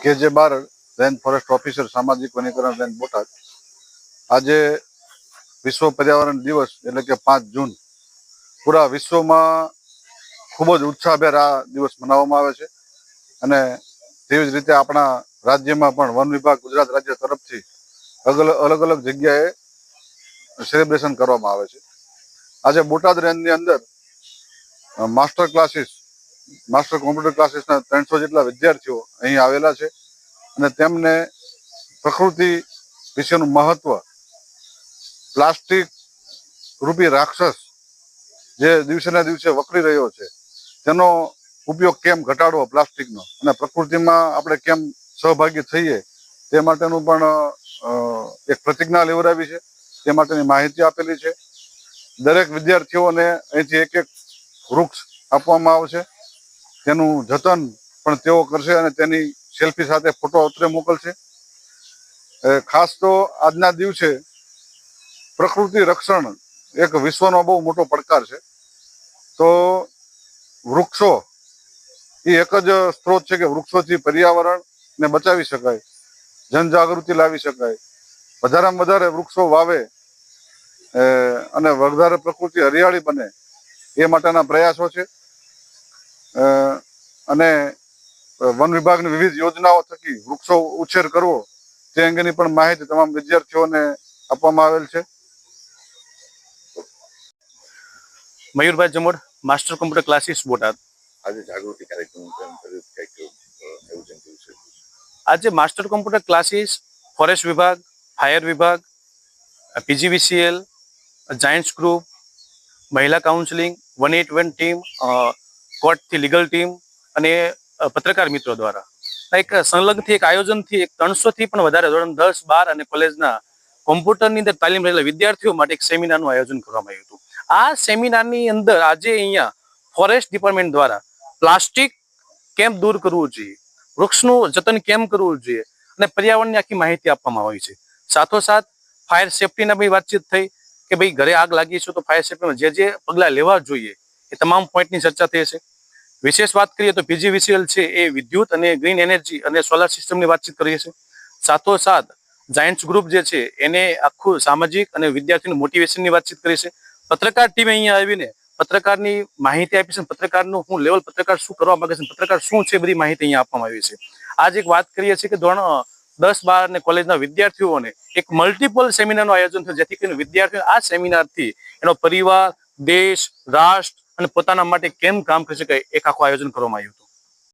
KJ12 range forest officer સામાજિક વનીકરણ range Botad. આજે વિશ્વ પર્યાવરણ દિવસ એટલે કે 5 જૂન પૂરા વિશ્વમાં ખૂબ જ ઉત્સાહભેર આ દિવસ મનાવવામાં આવે છે અને તેવી જ રીતે આપણા રાજ્યમાં પણ વન વિભાગ ગુજરાત રાજ્ય તરફથી અલગ અલગ જગ્યાએ સેલિબ્રેશન કરવામાં આવે છે. આજે બોટાદ રેન્જની અંદર માસ્ટર કોમ્પ્યુટર ક્લાસીસના 300 જેટલા વિદ્યાર્થીઓ અહીં આવેલા છે અને તેમને પ્રકૃતિ વિશેનું મહત્વ, પ્લાસ્ટિક રૂપી રાક્ષસ જે દિવસે ને દિવસે વકરી રહ્યો છે તેનો ઉપયોગ કેમ ઘટાડવો પ્લાસ્ટિકનો, અને પ્રકૃતિમાં આપણે કેમ સહભાગી થઈએ તે માટેનું પણ એક પ્રતિજ્ઞા લેવડાવી છે. તે માટેની માહિતી આપેલી છે. દરેક વિદ્યાર્થીઓને અહીંથી એક વૃક્ષ આપવામાં આવશે. તેનું જતન પણ તેઓ કરશે અને તેની સેલ્ફી સાથે ફોટો અત્રે મોકલશે. ખાસ તો આજના દિવસે પ્રકૃતિ રક્ષણ એક વિશ્વનો બહુ મોટો પડકાર છે. તો વૃક્ષો એ એક જ સ્ત્રોત છે કે વૃક્ષોથી પર્યાવરણને બચાવી શકાય, જનજાગૃતિ લાવી શકાય, વધારેમાં વધારે વૃક્ષો વાવે અને વધારે પ્રકૃતિ હરિયાળી બને એ માટેના પ્રયાસો છે. અને વન વિભાગની વિવિધ યોજનાઓ થકી વૃક્ષો ઉછેર કરવો તે અંગેની પણ માહિતી તમામ વિદ્યાર્થીઓને આપવામાં આવેલ છે. Mayurbhai Jamod, master computer classes Botad. આજે જાગૃતિ કાર્યક્રમ આજે માસ્ટર કોમ્પ્યુટર ક્લાસીસ ફોરેસ્ટ વિભાગ, ફાયર વિભાગ, PGVCL, જાયન્ટ્સ ગ્રુપ, મહિલા કાઉન્સિલિંગ, 181 ટીમ, કોર્ટથી લીગલ ટીમ અને પત્રકાર મિત્રો દ્વારા એક સંલગ્નથી એક આયોજનથી 300થી પણ વધારે ધોરણ 10, 12 અને કોલેજના કોમ્પ્યુટરની અંદર તાલીમ રહેલા વિદ્યાર્થીઓ માટે એક સેમિનારનું આયોજન કરવામાં આવ્યું હતું. આ સેમિનારની અંદર આજે અહીંયા ફોરેસ્ટ ડિપાર્ટમેન્ટ દ્વારા પ્લાસ્ટિક કેમ દૂર કરવું જોઈએ, વૃક્ષનું જતન કેમ કરવું જોઈએ અને પર્યાવરણની આખી માહિતી આપવામાં આવી છે. સાથોસાથ ફાયર સેફટીના બી વાતચીત થઈ કે ભાઈ ઘરે આગ લાગી છે તો ફાયર સેફટીમાં જે પગલાં લેવા જોઈએ એ તમામ પોઈન્ટની ચર્ચા થઈ છે. વિશેષ વાત કરીએ તો PGVCL છે એ વિદ્યુત અને ગ્રીન એનર્જી અને સોલાર સિસ્ટમની વાતચીત કરીએ છીએ. સાથોસાથ જાયન્ટ્સ ગ્રુપ જે છે એને આખું સામાજિક અને વિદ્યાર્થીનું મોટિવેશનની વાતચીત કરી છે. પત્રકાર ટીમે અહીંયા આવીને પત્રકારની માહિતી આપી છે. પત્રકારનું હું લેવલ, પત્રકાર શું કરવા માંગે છે, પત્રકાર શું છે, બધી માહિતી અહીંયા આપવામાં આવી છે. આજે એક વાત કરીએ છીએ કે ધોરણ 10, 12 અને કોલેજના વિદ્યાર્થીઓને એક મલ્ટિપલ સેમિનારનું આયોજન થયું, જેથી કરીને વિદ્યાર્થીઓ આ સેમિનારથી એનો પરિવાર, દેશ, રાષ્ટ્ર અને પોતાના માટે કેમ કામ કરી શકાય એક આખું આયોજન કરવામાં આવ્યું હતું.